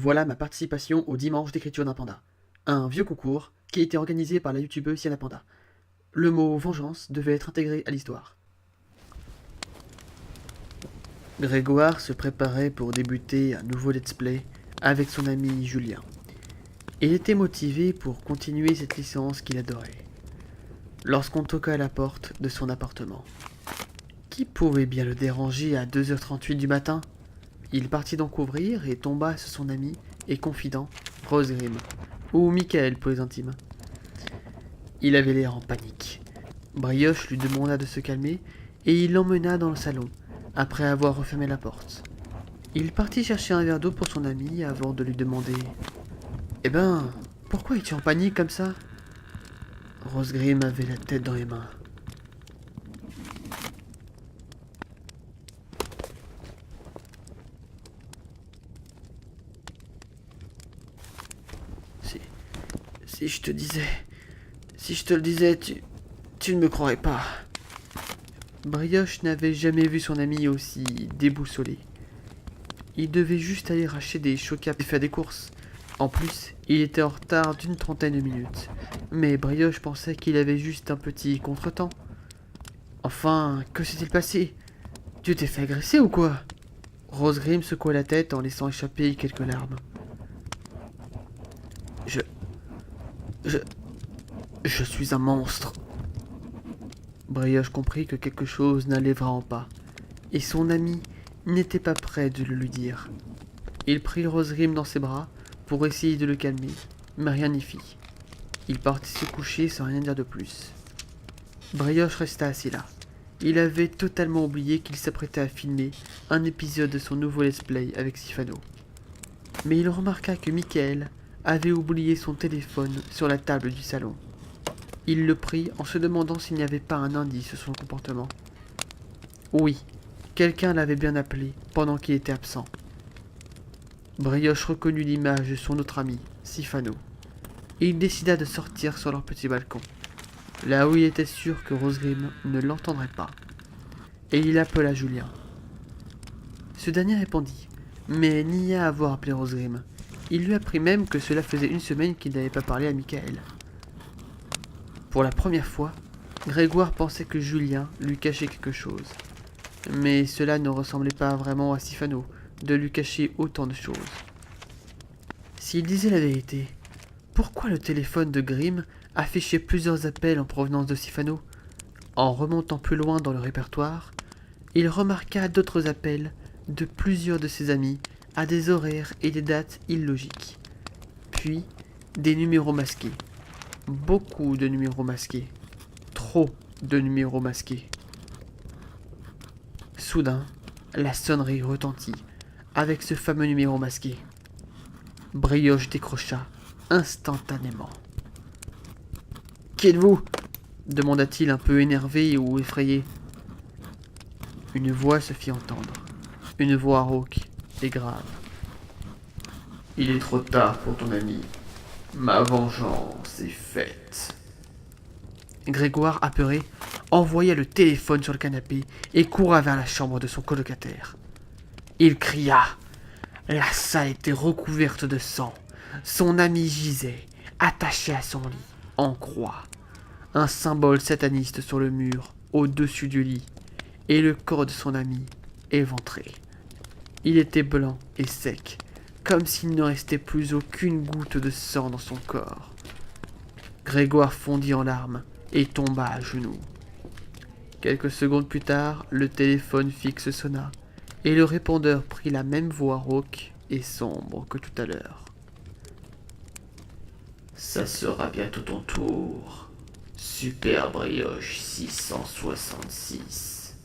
Voilà ma participation au dimanche d'écriture d'un panda. Un vieux concours qui a été organisé par la youtubeuse Yana Panda. Le mot vengeance devait être intégré à l'histoire. Grégoire se préparait pour débuter un nouveau let's play avec son ami Julien. Il était motivé pour continuer cette licence qu'il adorait. Lorsqu'on toqua à la porte de son appartement. Qui pouvait bien le déranger à 2h38 du matin? Il partit donc ouvrir et tomba sur son ami et confident, Rose Grimm, ou Michael pour les intimes. Il avait l'air en panique. Brioche lui demanda de se calmer et il l'emmena dans le salon, après avoir refermé la porte. Il partit chercher un verre d'eau pour son ami avant de lui demander « Eh ben, pourquoi es-tu en panique comme ça ?» Rose Grimm avait la tête dans les mains. Si, si je te disais... Si je te le disais, tu ne me croirais pas. Brioche n'avait jamais vu son ami aussi déboussolé. Il devait juste aller racheter des chocaps et faire des courses. En plus, il était en retard d'une trentaine de minutes. Mais Brioche pensait qu'il avait juste un petit contretemps. Enfin, que s'est-il passé? Tu t'es fait agresser ou quoi? Rose Grimm secoua la tête en laissant échapper quelques larmes. Je... Je suis un monstre. Brioche comprit que quelque chose n'allait vraiment pas, et son ami n'était pas prêt de le lui dire. Il prit Rose Grimm dans ses bras pour essayer de le calmer, mais rien n'y fit. Il partit se coucher sans rien dire de plus. Brioche resta assis là. Il avait totalement oublié qu'il s'apprêtait à filmer un épisode de son nouveau let's play avec Sifano. Mais il remarqua que Michael avait oublié son téléphone sur la table du salon. Il le prit en se demandant s'il n'y avait pas un indice sur son comportement. Oui, quelqu'un l'avait bien appelé pendant qu'il était absent. Brioche reconnut l'image de son autre ami, Sifano, et il décida de sortir sur leur petit balcon, là où il était sûr que Rose Grimm ne l'entendrait pas. Et il appela Julien. Ce dernier répondit, mais nia avoir appelé Rose Grimm. Il lui apprit même que cela faisait une semaine qu'il n'avait pas parlé à Michael. Pour la première fois, Grégoire pensait que Julien lui cachait quelque chose. Mais cela ne ressemblait pas vraiment à Sifano de lui cacher autant de choses. S'il disait la vérité, pourquoi le téléphone de Grimm affichait plusieurs appels en provenance de Sifano? En remontant plus loin dans le répertoire, il remarqua d'autres appels de plusieurs de ses amis à des horaires et des dates illogiques. Puis, des numéros masqués. Beaucoup de numéros masqués. Trop de numéros masqués. Soudain, la sonnerie retentit, avec ce fameux numéro masqué. Brioche décrocha instantanément. « Qui êtes-vous » demanda-t-il un peu énervé ou effrayé. Une voix se fit entendre. Une voix rauque et grave. « Il est trop tard pour ton ami. Ma vengeance est faite. » Grégoire, apeuré, envoya le téléphone sur le canapé et courut vers la chambre de son colocataire. Il cria. La salle était recouverte de sang. Son ami gisait, attaché à son lit, en croix. Un symbole sataniste sur le mur, au-dessus du lit, et le corps de son ami, éventré. Il était blanc et sec, comme s'il ne restait plus aucune goutte de sang dans son corps. Grégoire fondit en larmes et tomba à genoux. Quelques secondes plus tard, le téléphone fixe sonna, et le répondeur prit la même voix rauque et sombre que tout à l'heure. Ça sera bientôt ton tour, Super Brioche 666.